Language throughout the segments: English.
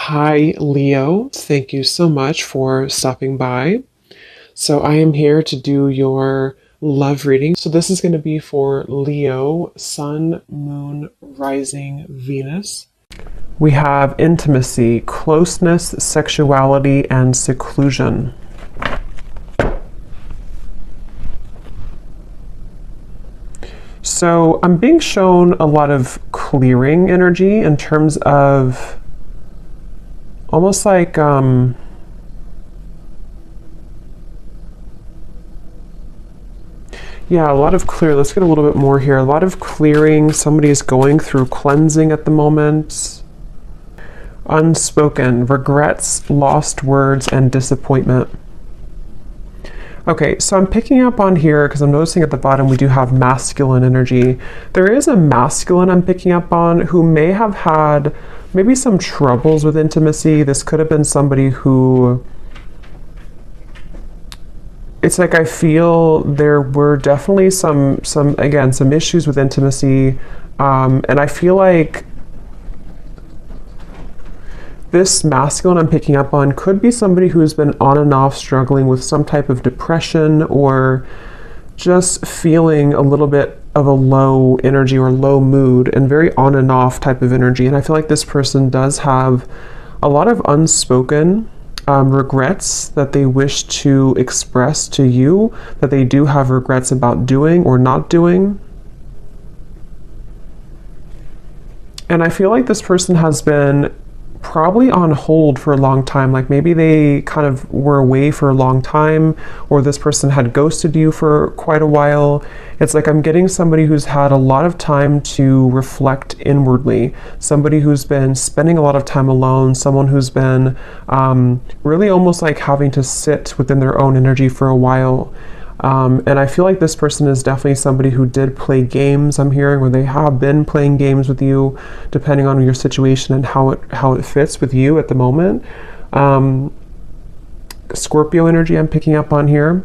Hi, Leo. Thank you so much for stopping by. So, I am here to do your love reading. So, this is going to be for Leo, Sun, Moon, Rising, Venus. We have intimacy, closeness, sexuality, and seclusion. So, I'm being shown a lot of clearing energy in terms of almost like yeah, a lot of clear. Let's get a little bit more here. A lot of clearing. Somebody is going through cleansing at the moment. Unspoken regrets, lost words, and disappointment. Okay, so I'm picking up on here because I'm noticing at the bottom we do have masculine energy. There is a masculine I'm picking up on who may have had maybe some troubles with intimacy. This could have been somebody who, it's like I feel there were definitely some issues with intimacy, and I feel like this masculine I'm picking up on could be somebody who's been on and off struggling with some type of depression or just feeling a little bit of a low energy or low mood and very on and off type of energy. And I feel like this person does have a lot of unspoken regrets that they wish to express to you, that they do have regrets about doing or not doing. And I feel like this person has been probably on hold for a long time. Like maybe they kind of were away for a long time, or this person had ghosted you for quite a while. It's like I'm getting somebody who's had a lot of time to reflect inwardly, somebody who's been spending a lot of time alone, someone who's been really almost like having to sit within their own energy for a while. And I feel like this person is definitely somebody who did play games, I'm hearing, or they have been playing games with you, depending on your situation and how it fits with you at the moment. Scorpio energy I'm picking up on here.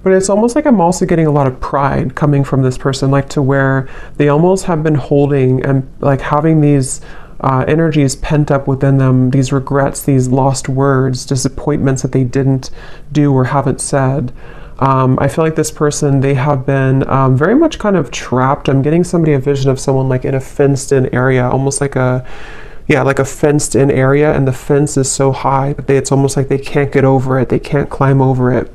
But it's almost like I'm also getting a lot of pride coming from this person, like to where they almost have been holding and like having these energies pent up within them, these regrets, these lost words, disappointments that they didn't do or haven't said. I feel like this person, they have been very much kind of trapped. I'm getting a vision of someone like in a fenced in area, almost like like a fenced in area, and the fence is so high that it's almost like they can't get over it. They can't climb over it.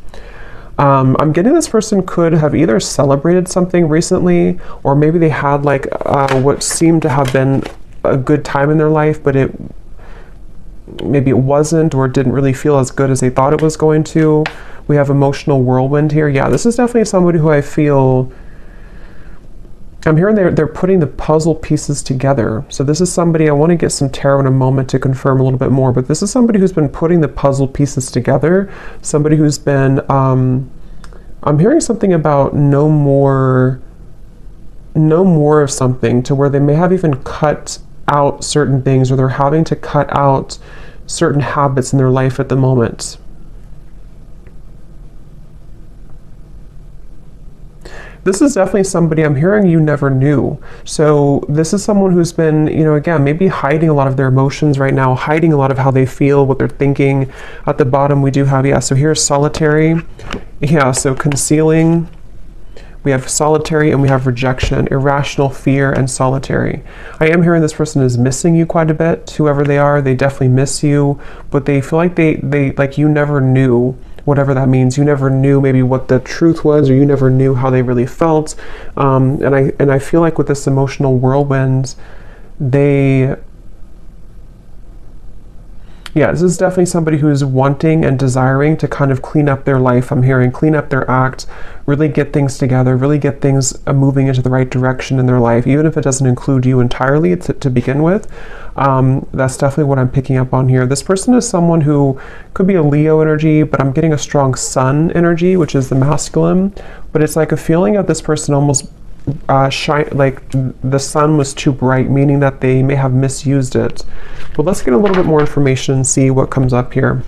I'm getting this person could have either celebrated something recently, or maybe they had like what seemed to have been a good time in their life, but maybe it wasn't, or it didn't really feel as good as they thought it was going to. We have emotional whirlwind here. Yeah, this is definitely somebody who I feel, I'm hearing they're putting the puzzle pieces together. So this is somebody, I want to get some tarot in a moment to confirm a little bit more, but this is somebody who's been putting the puzzle pieces together, somebody who's been, I'm hearing something about no more of something, to where they may have even cut out certain things, or they're having to cut out certain habits in their life at the moment. This is definitely somebody I'm hearing you never knew. So this is someone who's been, again, maybe hiding a lot of their emotions right now, hiding a lot of how they feel, what they're thinking. At the bottom we do have, so here's solitary. Yeah, so concealing. We have solitary, and we have rejection, irrational fear, and solitary. I am hearing this person is missing you quite a bit. Whoever they are, they definitely miss you, but they feel like they like you never knew, whatever that means. You never knew maybe what the truth was, or you never knew how they really felt. And I feel like with this emotional whirlwind, this is definitely somebody who's wanting and desiring to kind of clean up their life. I'm hearing clean up their act, really get things together, really get things moving into the right direction in their life, even if it doesn't include you entirely to begin with. That's definitely what I'm picking up on here. This person is someone who could be a Leo energy, but I'm getting a strong Sun energy, which is the masculine. But it's like a feeling of this person almost like the sun was too bright, meaning that they may have misused it. But let's get a little bit more information and see what comes up here.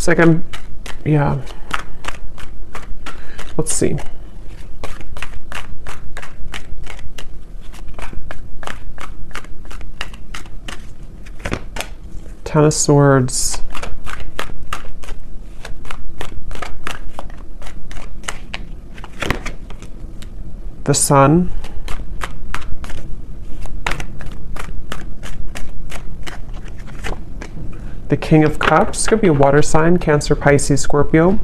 It's like yeah. Let's see. Ten of Swords. The Sun. The King of Cups. Could be a water sign, Cancer, Pisces, Scorpio.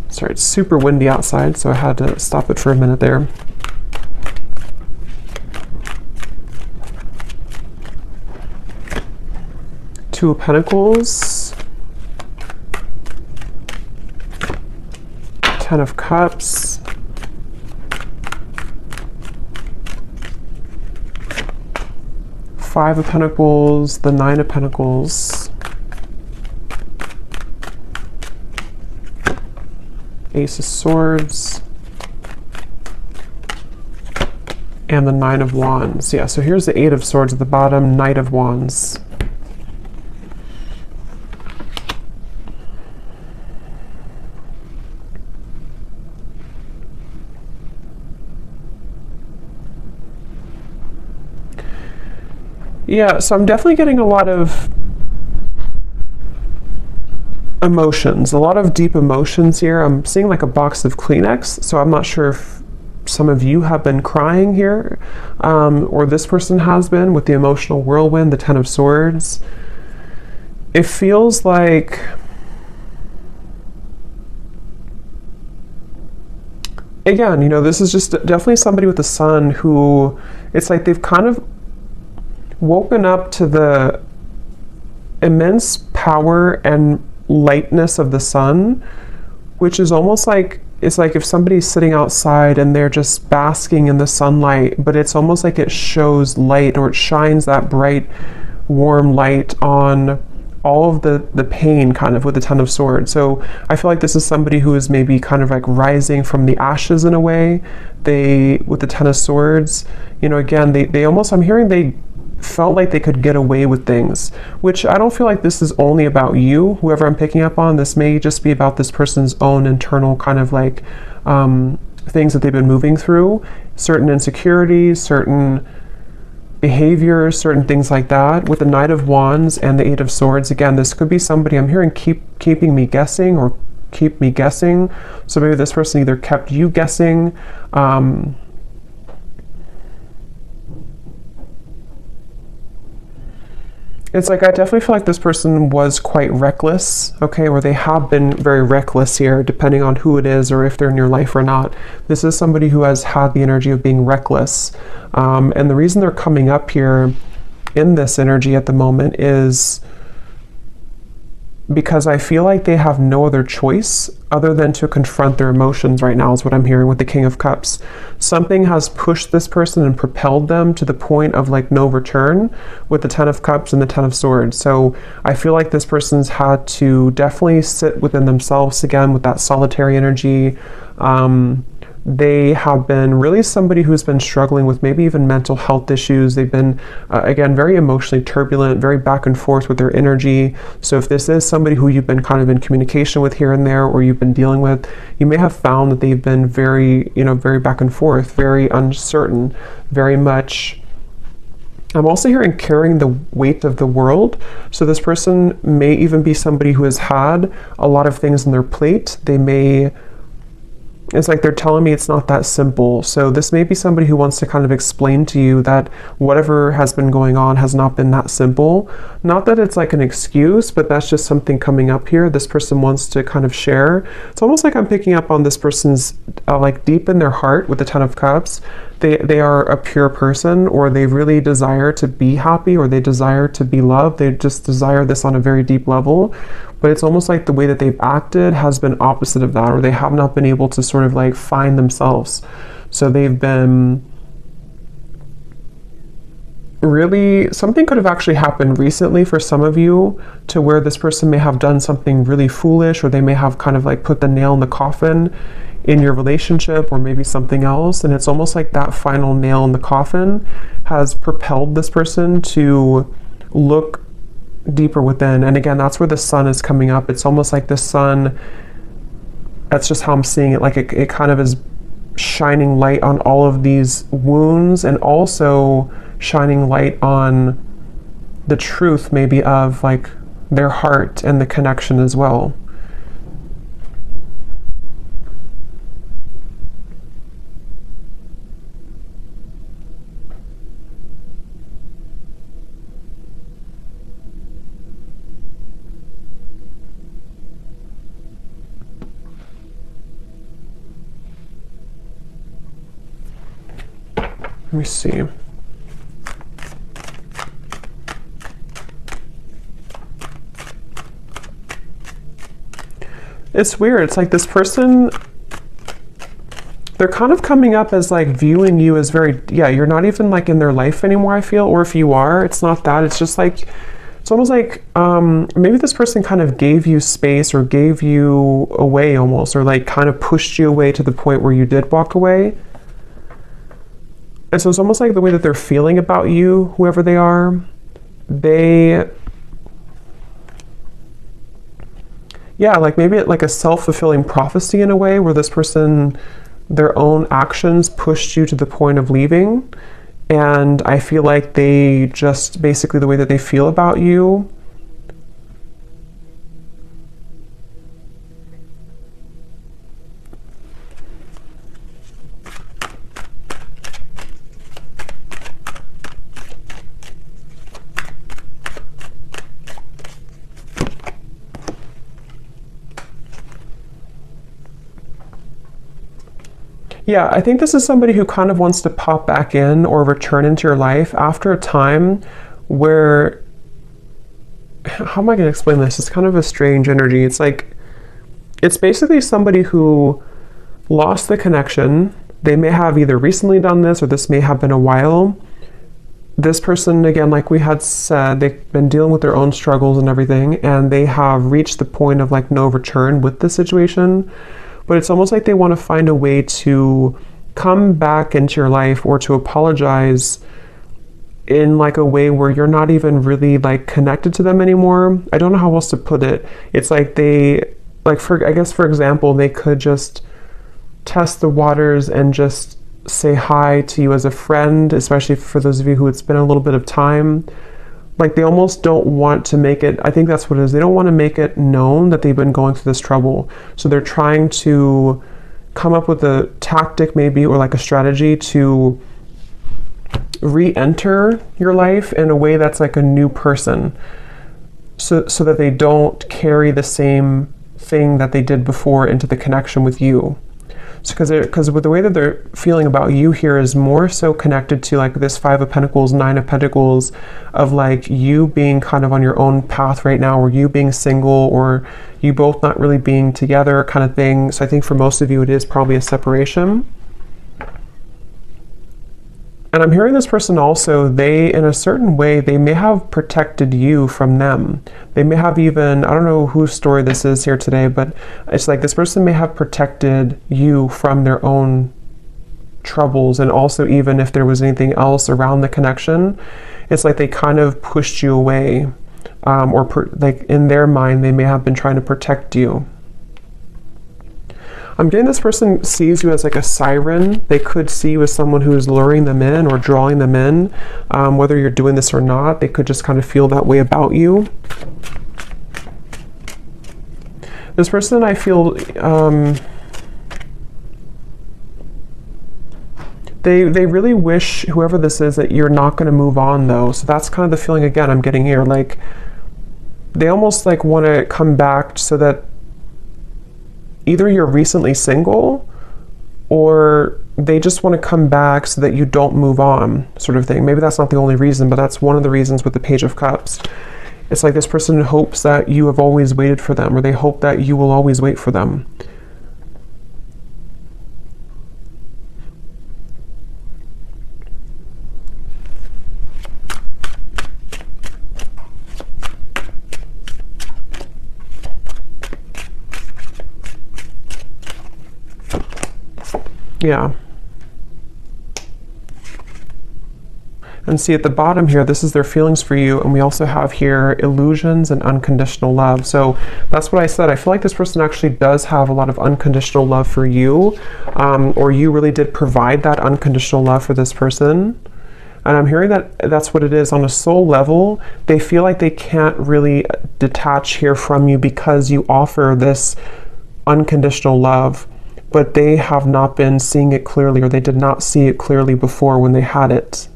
Sorry, it's super windy outside, so I had to stop it for a minute there. Two of Pentacles. Ten of Cups. Five of Pentacles, the Nine of Pentacles. Ace of Swords. And the Nine of Wands. Yeah, so here's the Eight of Swords at the bottom, Knight of Wands. Yeah, so I'm definitely getting a lot of emotions, a lot of deep emotions here. I'm seeing like a box of Kleenex, so I'm not sure if some of you have been crying here, or this person has been with the emotional whirlwind, the Ten of Swords. It feels like, again, you know, this is just definitely somebody with the Sun who, it's like they've kind of woken up to the immense power and lightness of the sun, which is almost like, it's like if somebody's sitting outside and they're just basking in the sunlight, but it's almost like it shows light, or it shines that bright, warm light on all of the pain kind of with the Ten of Swords. So I feel like this is somebody who is maybe kind of like rising from the ashes in a way. They, with the Ten of Swords, you know, again, they almost, I'm hearing they felt like they could get away with things, which I don't feel like this is only about you, whoever I'm picking up on. This may just be about this person's own internal kind of like things that they've been moving through, certain insecurities, certain behaviors, certain things like that. With the Knight of Wands and the Eight of Swords, again, this could be somebody, I'm hearing, keeping me guessing, or keep me guessing. So maybe this person either kept you guessing, it's like, I definitely feel like this person was quite reckless, okay, or they have been very reckless here, depending on who it is or if they're in your life or not. This is somebody who has had the energy of being reckless. And the reason they're coming up here in this energy at the moment is because I feel like they have no other choice other than to confront their emotions right now, is what I'm hearing with the King of Cups. Something has pushed this person and propelled them to the point of like no return with the Ten of Cups and the Ten of Swords. So I feel like this person's had to definitely sit within themselves again with that solitary energy. They have been really somebody who's been struggling with maybe even mental health issues. They've been, again, very emotionally turbulent, very back and forth with their energy. So if this is somebody who you've been kind of in communication with here and there, or you've been dealing with, you may have found that they've been very, you know, very back and forth, very uncertain, very much. I'm also hearing carrying the weight of the world. So this person may even be somebody who has had a lot of things on their plate. They may, it's like they're telling me it's not that simple. So this may be somebody who wants to kind of explain to you that whatever has been going on has not been that simple. Not that it's like an excuse, but that's just something coming up here. This person wants to kind of share. It's almost like I'm picking up on this person's like deep in their heart with the Ten of Cups. They are a pure person, or they really desire to be happy, or they desire to be loved. They just desire this on a very deep level. But it's almost like the way that they've acted has been opposite of that, or they have not been able to sort of like find themselves. So they've been really, something could have actually happened recently for some of you, to where this person may have done something really foolish, or they may have kind of like put the nail in the coffin in your relationship, or maybe something else. And it's almost like that final nail in the coffin has propelled this person to look deeper within. And again, that's where the sun is coming up. It's almost like the sun, that's just how I'm seeing it, like it kind of is shining light on all of these wounds, and also shining light on the truth maybe of like their heart and the connection as well. Let me see. It's weird. It's like this person, they're kind of coming up as like viewing you as very, yeah, you're not even like in their life anymore, I feel. Or if you are, it's not that. It's just like, it's almost like maybe this person kind of gave you space or gave you away almost, or like kind of pushed you away to the point where you did walk away. And so it's almost like the way that they're feeling about you, whoever they are, yeah, like maybe like a self-fulfilling prophecy in a way, where this person, their own actions pushed you to the point of leaving. And I feel like they just, basically the way that they feel about you, yeah, I think this is somebody who kind of wants to pop back in or return into your life after a time where, how am I going to explain this? It's kind of a strange energy. It's like, it's basically somebody who lost the connection. They may have either recently done this, or this may have been a while. This person, again, like we had said, they've been dealing with their own struggles and everything, and they have reached the point of like no return with the situation. But it's almost like they want to find a way to come back into your life, or to apologize in like a way where you're not even really like connected to them anymore. I don't know how else to put it. It's like they, like I guess for example, they could just test the waters and just say hi to you as a friend, especially for those of you who it's been a little bit of time. Like they almost don't want to make it, I think that's what it is, they don't want to make it known that they've been going through this trouble. So they're trying to come up with a tactic maybe, or like a strategy to re-enter your life in a way that's like a new person, so that they don't carry the same thing that they did before into the connection with you. So because with the way that they're feeling about you here is more so connected to like this 5 of Pentacles, 9 of Pentacles, of like you being kind of on your own path right now, or you being single, or you both not really being together kind of thing. So I think for most of you it is probably a separation. And I'm hearing this person also, they, in a certain way, they may have protected you from them. They may have even, I don't know whose story this is here today, but it's like this person may have protected you from their own troubles. And also, even if there was anything else around the connection, it's like they kind of pushed you away. Like in their mind, they may have been trying to protect you. I'm getting this person sees you as like a siren. They could see you as someone who is luring them in or drawing them in. Whether you're doing this or not, they could just kind of feel that way about you. This person, I feel, they really wish, whoever this is, that you're not going to move on though. So that's kind of the feeling again I'm getting here. Like they almost like want to come back so that either you're recently single, or they just want to come back so that you don't move on, sort of thing. Maybe that's not the only reason, but that's one of the reasons with the Page of Cups. It's like this person hopes that you have always waited for them, or they hope that you will always wait for them. Yeah. And see at the bottom here, this is their feelings for you. And we also have here illusions and unconditional love. So that's what I said. I feel like this person actually does have a lot of unconditional love for you, or you really did provide that unconditional love for this person. And I'm hearing that that's what it is. On a soul level, they feel like they can't really detach here from you because you offer this unconditional love, but they have not been seeing it clearly, or they did not see it clearly before when they had it.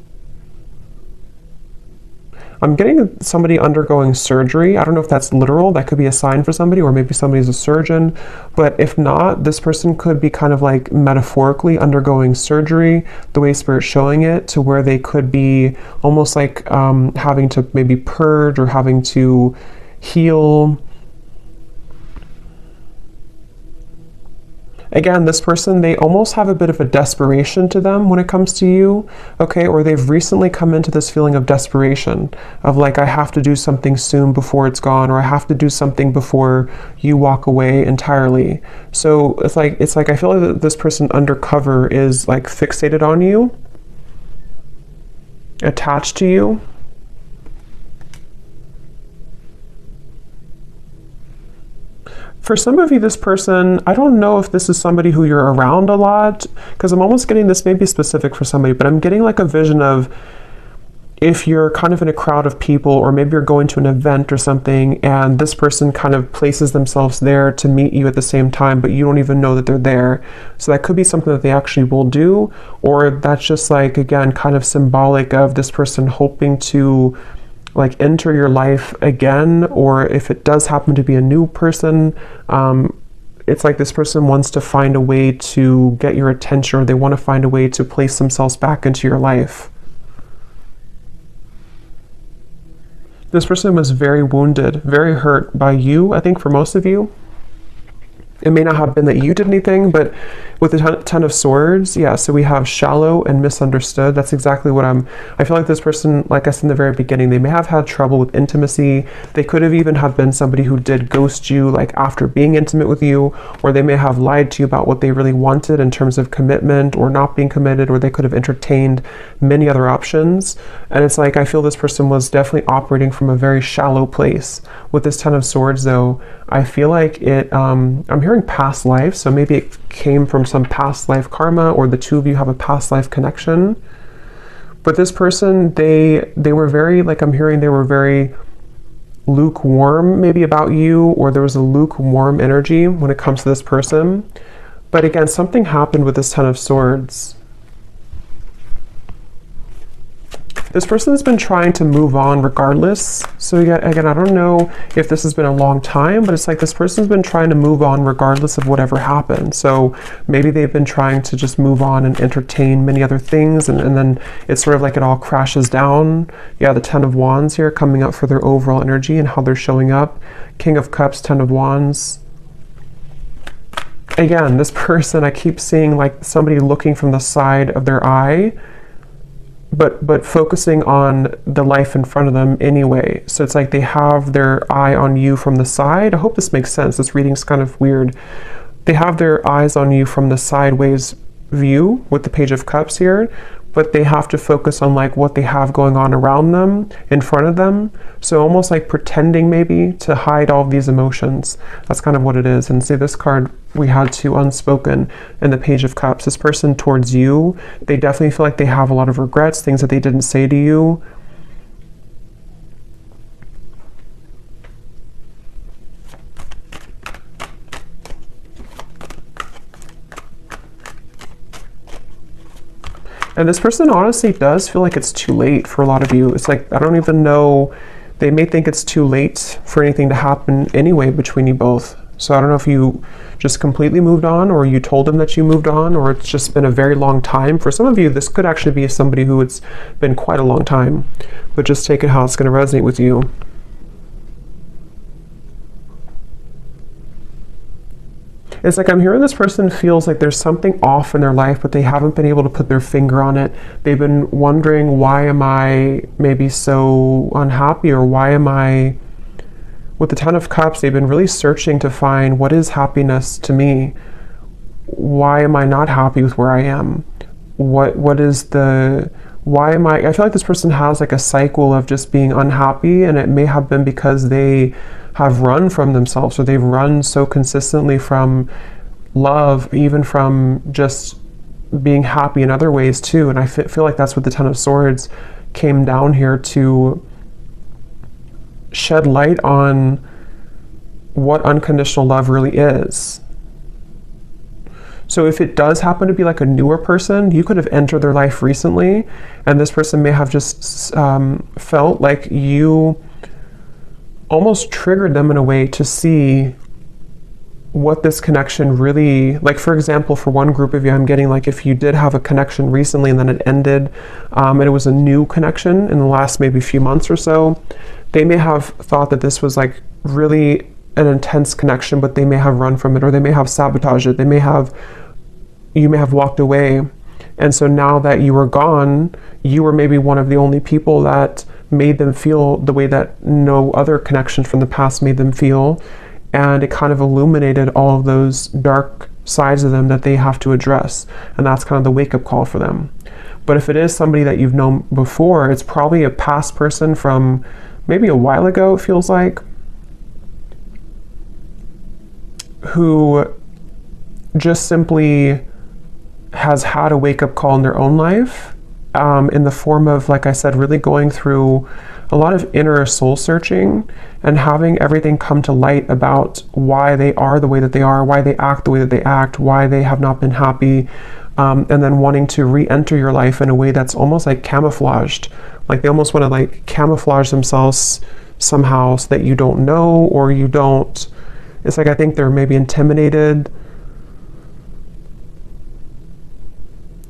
I'm getting somebody undergoing surgery. I don't know if that's literal. That could be a sign for somebody, or maybe somebody's a surgeon. But if not, this person could be kind of like metaphorically undergoing surgery, the way Spirit's showing it, to where they could be almost like having to maybe purge or having to heal. Again, this person, they almost have a bit of a desperation to them when it comes to you, okay? Or they've recently come into this feeling of desperation, of like, I have to do something soon before it's gone, or I have to do something before you walk away entirely. So it's like I feel like that this person undercover is like fixated on you, attached to you. For some of you, this person, I don't know if this is somebody who you're around a lot, because I'm almost getting this, maybe specific for somebody, but I'm getting like a vision of if you're kind of in a crowd of people, or maybe you're going to an event or something, and this person kind of places themselves there to meet you at the same time, but you don't even know that they're there. So that could be something that they actually will do, or that's just like, again, kind of symbolic of this person hoping to like enter your life again, or if it does happen to be a new person, it's like this person wants to find a way to get your attention, or they want to find a way to place themselves back into your life. This person was very wounded, very hurt by you, I think for most of you. It may not have been that you did anything, but with the Ten of Swords, yeah, so we have shallow and misunderstood. That's exactly what I feel like this person, like I said in the very beginning, they may have had trouble with intimacy. They could have even have been somebody who did ghost you, like after being intimate with you, or they may have lied to you about what they really wanted in terms of commitment or not being committed, or they could have entertained many other options. And it's like, I feel this person was definitely operating from a very shallow place. With this Ten of Swords, though, I feel like it, I'm hearing past life, so maybe it came from some past life karma, or the two of you have a past life connection. But this person, they were very, like I'm hearing, they were very lukewarm maybe about you, or there was a lukewarm energy when it comes to this person. But again, something happened with this Ten of Swords. This person has been trying to move on regardless. So again, I don't know if this has been a long time, but it's like this person's been trying to move on regardless of whatever happened. So maybe they've been trying to just move on and entertain many other things, and then it's sort of like it all crashes down. Yeah, the Ten of Wands here coming up for their overall energy and how they're showing up. King of Cups, Ten of Wands. Again, this person, I keep seeing like somebody looking from the side of their eye, but focusing on the life in front of them anyway. So it's like they have their eye on you from the side. I hope this makes sense. This reading's kind of weird. They have their eyes on you from the sideways view with the Page of Cups here, but they have to focus on like what they have going on around them, in front of them. So almost like pretending maybe to hide all of these emotions. That's kind of what it is. And see, this card we had to unspoken in the Page of Cups. This person towards you, they definitely feel like they have a lot of regrets, things that they didn't say to you. And this person honestly does feel like it's too late for a lot of you. It's like, I don't even know, they may think it's too late for anything to happen anyway between you both. So I don't know if you just completely moved on, or you told them that you moved on, or it's just been a very long time. For some of you, this could actually be somebody who it's been quite a long time, but just take it how it's going to resonate with you. It's like I'm hearing this person feels like there's something off in their life, but they haven't been able to put their finger on it. They've been wondering, why am I maybe so unhappy, or why am I... With the Ten of Cups, they've been really searching to find what is happiness to me. Why am I not happy with where I am? What is the why am I feel like this person has like a cycle of just being unhappy, and it may have been because they have run from themselves, or they've run so consistently from love, even from just being happy in other ways too. And I feel like that's what the Ten of Swords came down here to shed light on, what unconditional love really is. So if it does happen to be like a newer person, you could have entered their life recently, and this person may have just felt like you almost triggered them in a way to see what this connection really, like for example, for one group of you, I'm getting like if you did have a connection recently and then it ended, and it was a new connection in the last maybe few months or so, they may have thought that this was like really an intense connection, but they may have run from it, or they may have sabotaged it. You may have walked away. And so now that you were gone, you were maybe one of the only people that made them feel the way that no other connection from the past made them feel. And it kind of illuminated all of those dark sides of them that they have to address. And that's kind of the wake-up call for them. But if it is somebody that you've known before, it's probably a past person from maybe a while ago, it feels like, who just simply has had a wake-up call in their own life, in the form of, like I said, really going through a lot of inner soul searching and having everything come to light about why they are the way that they are, why they act the way that they act, why they have not been happy, and then wanting to re-enter your life in a way that's almost like camouflaged. Like they almost want to like camouflage themselves somehow so that you don't know, or you don't. It's like I think they're maybe intimidated.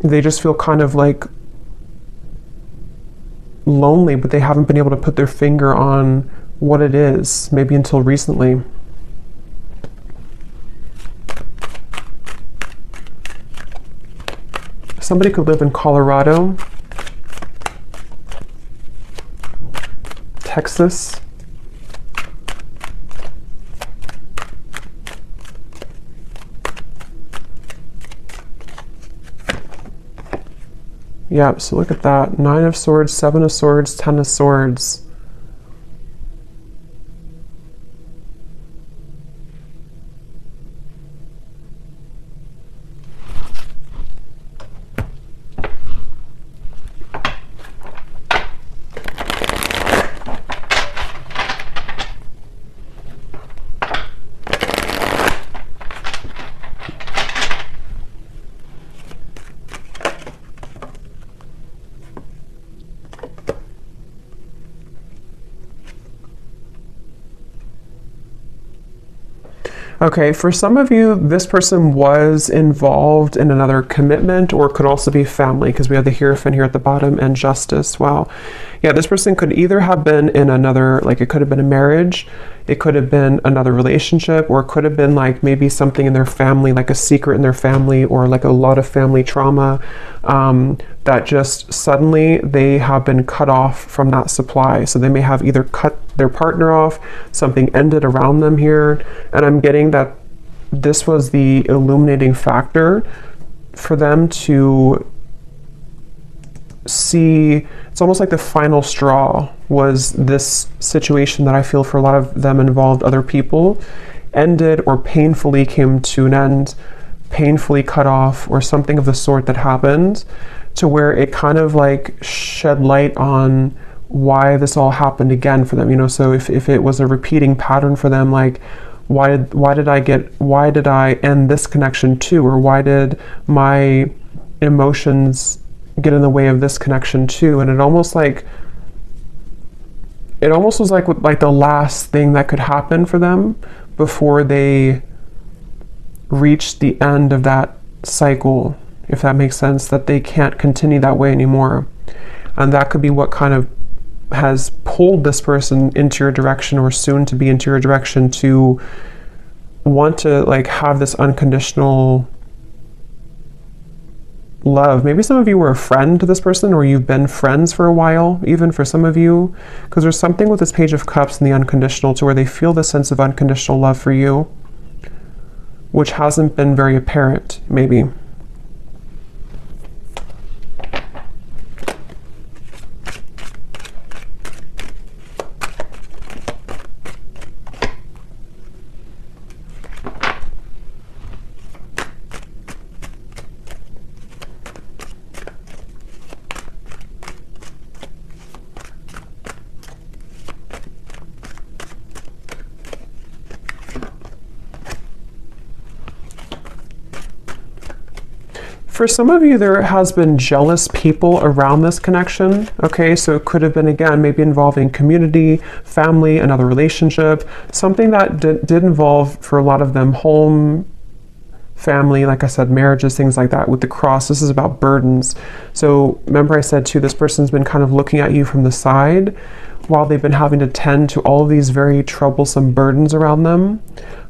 They just feel kind of like lonely, but they haven't been able to put their finger on what it is, maybe until recently. Somebody could live in Colorado, Texas, yeah, so look at that. 9 of Swords, 7 of Swords, 10 of Swords. Okay, for some of you, this person was involved in another commitment, or it could also be family, because we have the Hierophant here at the bottom and Justice. Wow. Yeah, this person could either have been in another, like it could have been a marriage, it could have been another relationship, or it could have been like maybe something in their family, like a secret in their family, or like a lot of family trauma, that just suddenly they have been cut off from that supply. So they may have either cut their partner off, something ended around them here, and I'm getting that this was the illuminating factor for them to see. It's almost like the final straw was this situation that I feel for a lot of them involved other people, ended or painfully came to an end, painfully cut off, or something of the sort that happened, to where it kind of like shed light on why this all happened again for them, you know. So if it was a repeating pattern for them, like why did I end this connection too, or why did my emotions get in the way of this connection too? And it almost was like the last thing that could happen for them before they reached the end of that cycle, if that makes sense, that they can't continue that way anymore. And that could be what kind of has pulled this person into your direction, or soon to be into your direction, to want to like have this unconditional love. Maybe some of you were a friend to this person, or you've been friends for a while, even for some of you, because there's something with this Page of Cups and the unconditional to where they feel the sense of unconditional love for you, which hasn't been very apparent, maybe. For some of you, there has been jealous people around this connection. Okay, so it could have been, again, maybe involving community, family, another relationship, something that did involve, for a lot of them, home, family, like I said, marriages, things like that. With the cross, this is about burdens. So remember I said too, this person's been kind of looking at you from the side while they've been having to tend to all of these very troublesome burdens around them.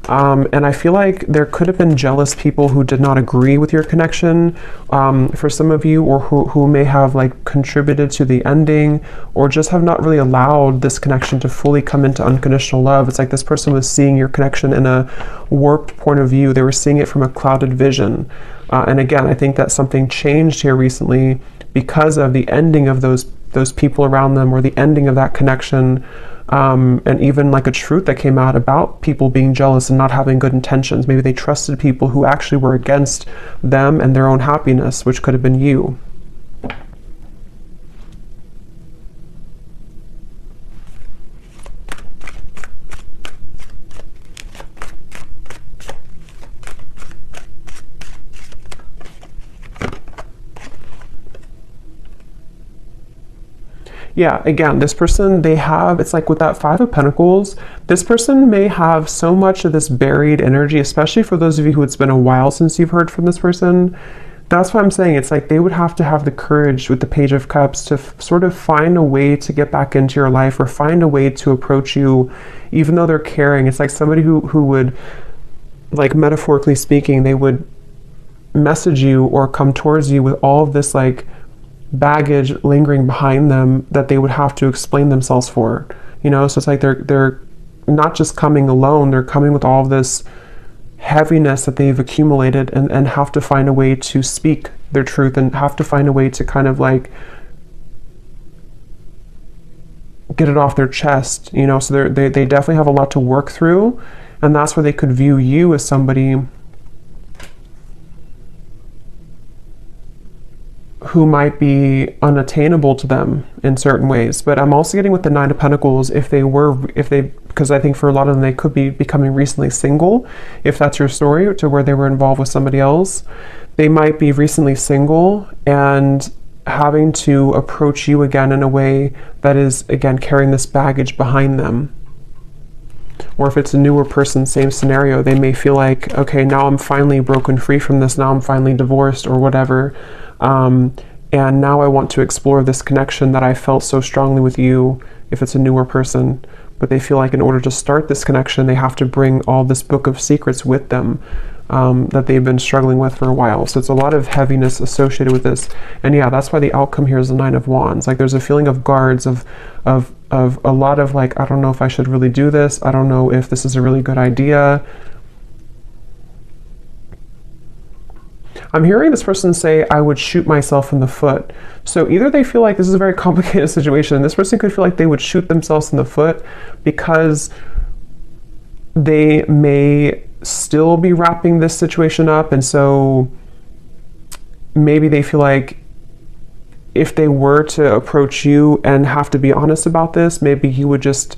And I feel like there could have been jealous people who did not agree with your connection, for some of you, or who may have like contributed to the ending, or just have not really allowed this connection to fully come into unconditional love. It's like this person was seeing your connection in a warped point of view. They were seeing it from a clouded vision. And again, I think that something changed here recently because of the ending of those people around them, or the ending of that connection, and even like a truth that came out about people being jealous and not having good intentions. Maybe they trusted people who actually were against them and their own happiness, which could have been you. Yeah, again, this person, it's like with that Five of Pentacles, this person may have so much of this buried energy, especially for those of you who it's been a while since you've heard from this person. That's what I'm saying. It's like they would have to have the courage with the Page of Cups to sort of find a way to get back into your life, or find a way to approach you, even though they're caring. It's like somebody who would, like metaphorically speaking, they would message you or come towards you with all of this like baggage lingering behind them that they would have to explain themselves for, you know. So it's like they're not just coming alone, they're coming with all of this heaviness that they've accumulated, and have to find a way to speak their truth, and have to find a way to kind of like get it off their chest, you know. So they definitely have a lot to work through, and that's where they could view you as somebody who might be unattainable to them in certain ways. But I'm also getting with the Nine of Pentacles, because I think for a lot of them, they could be becoming recently single. If that's your story, to where they were involved with somebody else, they might be recently single and having to approach you again in a way that is, again, carrying this baggage behind them. Or if it's a newer person, same scenario, they may feel like, okay, now I'm finally broken free from this, now I'm finally divorced or whatever. And now I want to explore this connection that I felt so strongly with you, if it's a newer person. But they feel like in order to start this connection, they have to bring all this book of secrets with them, that they've been struggling with for a while. So it's a lot of heaviness associated with this. And yeah, that's why the outcome here is the Nine of Wands. Like there's a feeling of guards, of a lot of like, I don't know if I should really do this. I don't know if this is a really good idea. I'm hearing this person say, I would shoot myself in the foot. So either they feel like this is a very complicated situation. This person could feel like they would shoot themselves in the foot because they may still be wrapping this situation up. And so maybe they feel like if they were to approach you and have to be honest about this, maybe you would just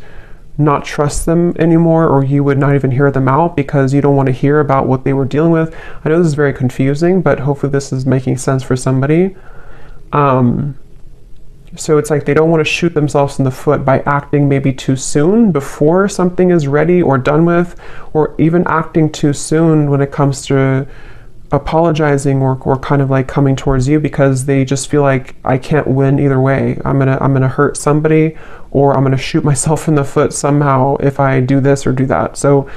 not trust them anymore, or you would not even hear them out because you don't want to hear about what they were dealing with. I know this is very confusing, but hopefully this is making sense for somebody. So it's like they don't want to shoot themselves in the foot by acting maybe too soon before something is ready or done with, or even acting too soon when it comes to apologizing or kind of like coming towards you, because they just feel like I can't win either way. I'm gonna hurt somebody, or I'm gonna shoot myself in the foot somehow if I do this or do that. So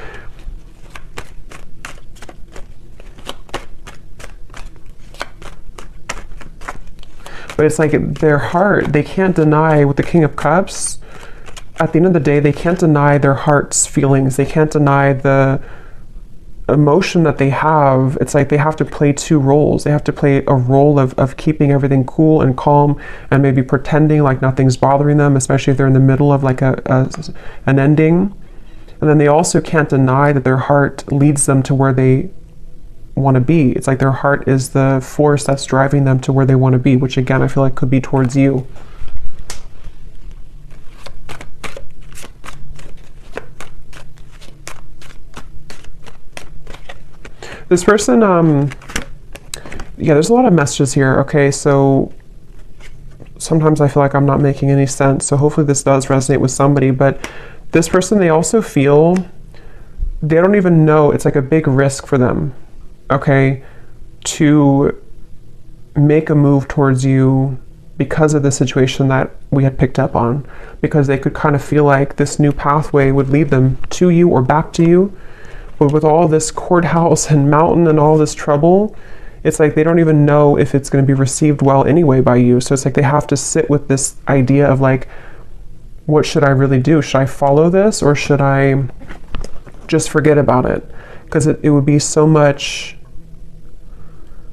but it's like their heart, they can't deny with the King of Cups. At the end of the day, they can't deny their heart's feelings. They can't deny the emotion that they have. It's like they have to play two roles. They have to play a role of keeping everything cool and calm, and maybe pretending like nothing's bothering them, especially if they're in the middle of like an ending. And then they also can't deny that their heart leads them to where they want to be. It's like their heart is the force that's driving them to where they want to be, which again, I feel like could be towards you. This person, yeah, there's a lot of messages here. Okay, so sometimes I feel like I'm not making any sense. So hopefully this does resonate with somebody. But this person, they also feel, they don't even know, it's like a big risk for them, okay, to make a move towards you because of the situation that we had picked up on, because they could kind of feel like this new pathway would lead them to you or back to you. But with all this courthouse and mountain and all this trouble, it's like they don't even know if it's going to be received well anyway by you. So it's like they have to sit with this idea of like, what should I really do? Should I follow this, or should I just forget about it? Because it would be so much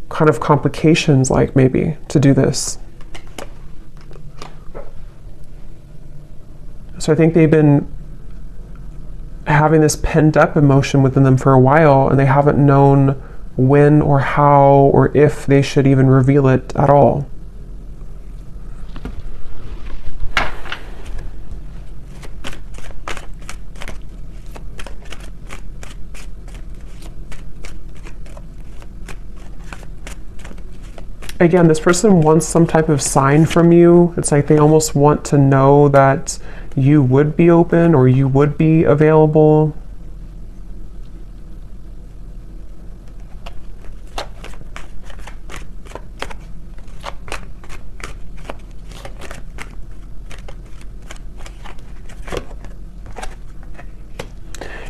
kind of complications, like maybe, to do this. So I think they've been having this pent up emotion within them for a while, and they haven't known when or how or if they should even reveal it at all. Again, this person wants some type of sign from you. It's like they almost want to know that you would be open or you would be available.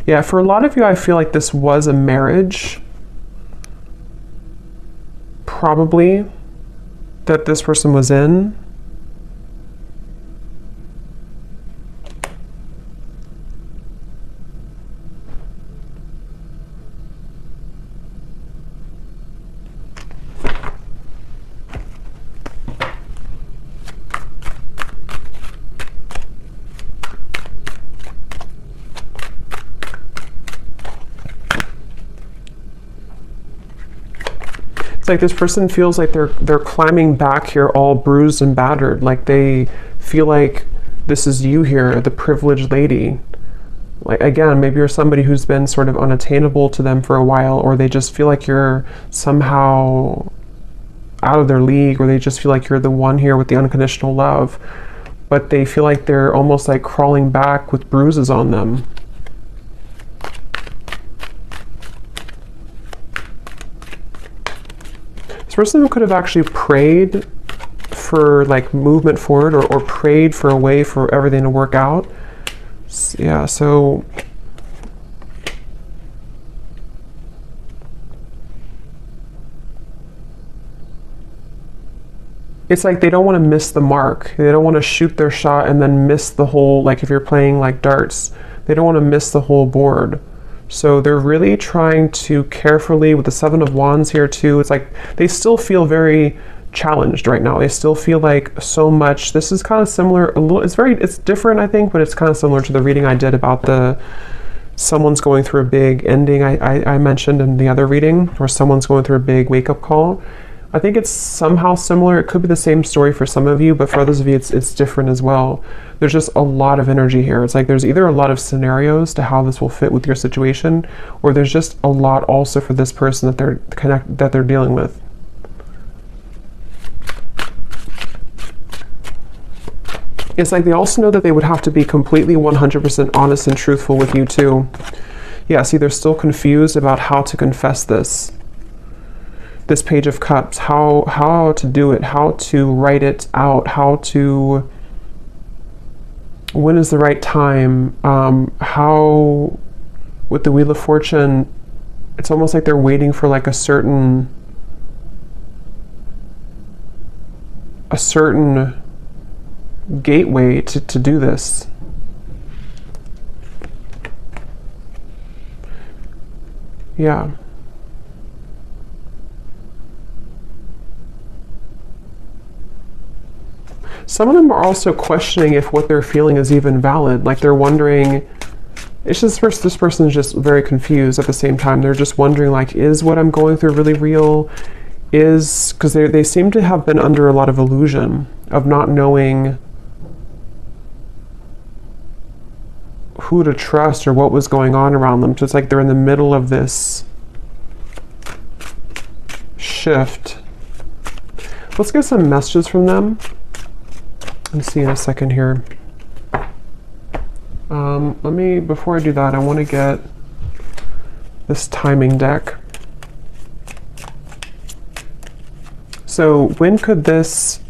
Yeah, for a lot of you, I feel like this was a marriage, probably, that this person was in. Like this person feels like they're climbing back here all bruised and battered, like they feel like this is you here, the privileged lady. Like, again, maybe you're somebody who's been sort of unattainable to them for a while, or they just feel like you're somehow out of their league, or they just feel like you're the one here with the unconditional love, but they feel like they're almost like crawling back with bruises on them. This person could have actually prayed for like movement forward, or prayed for a way for everything to work out. Yeah, so it's like they don't want to miss the mark. They don't want to shoot their shot and then miss the whole, like if you're playing like darts, they don't want to miss the whole board. So they're really trying to carefully, with the Seven of Wands here too, it's like they still feel very challenged right now. They still feel like so much. This is kind of similar, a little, it's different I think, but it's kind of similar to the reading I did about someone's going through a big ending I mentioned in the other reading, where someone's going through a big wake-up call. I think it's somehow similar. It could be the same story for some of you, but for others of you, it's different as well. There's just a lot of energy here. It's like there's either a lot of scenarios to how this will fit with your situation, or there's just a lot also for this person that they're dealing with. It's like they also know that they would have to be completely 100% honest and truthful with you too. Yeah, see, they're still confused about how to confess this. This Page of Cups, how to do it, how to write it out, when is the right time, how, with the Wheel of Fortune, it's almost like they're waiting for like a certain gateway to do this. Yeah. Some of them are also questioning if what they're feeling is even valid. Like they're wondering, it's just this person is just very confused at the same time. They're just wondering, like, is what I'm going through really real? Because they seem to have been under a lot of illusion of not knowing who to trust or what was going on around them. So it's like they're in the middle of this shift let's get some messages from them. Let's see in a second here. Before I do that, I want to get this timing deck. So when could this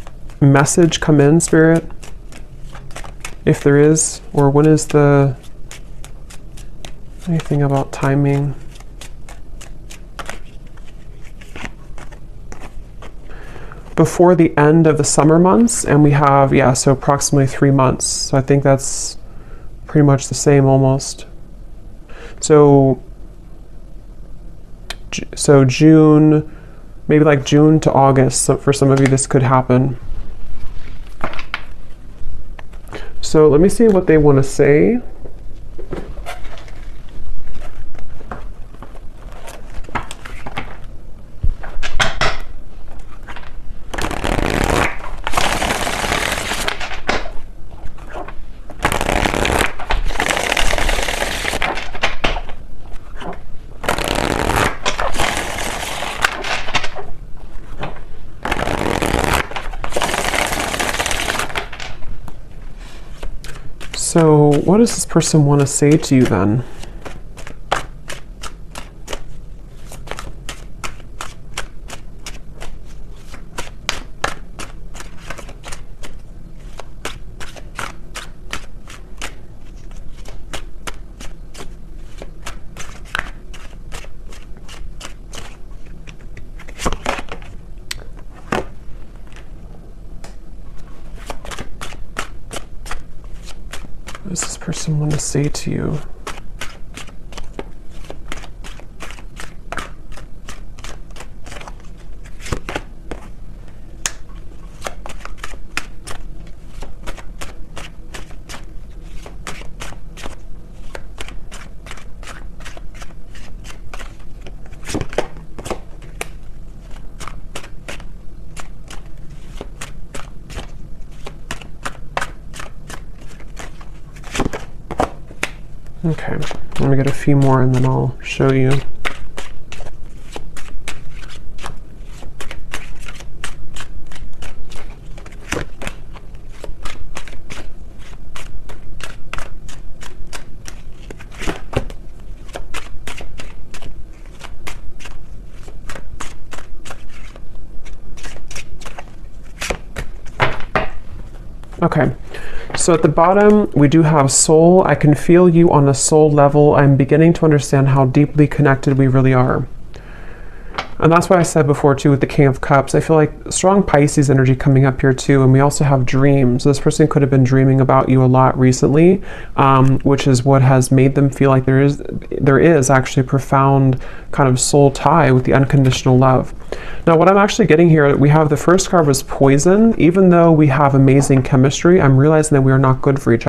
message come in, Spirit? If there is, or when is the, anything about timing? Before the end of the summer months, and we have, yeah, so approximately 3 months. So I think that's pretty much the same almost. So June, maybe like June to August. So for some of you, this could happen. So let me see what they want to say. So what does this person want to say to you then? What does this person want to say to you? Okay, let me get a few more and then I'll show you. Okay. So at the bottom, we do have soul. I can feel you on a soul level. I'm beginning to understand how deeply connected we really are. And that's why I said before too with the King of Cups, I feel like strong Pisces energy coming up here too. And we also have dreams. This person could have been dreaming about you a lot recently, which is what has made them feel like there is actually a profound kind of soul tie with the unconditional love. Now what I'm actually getting here, we have the first card was poison. Even though we have amazing chemistry, I'm realizing that we are not good for each other.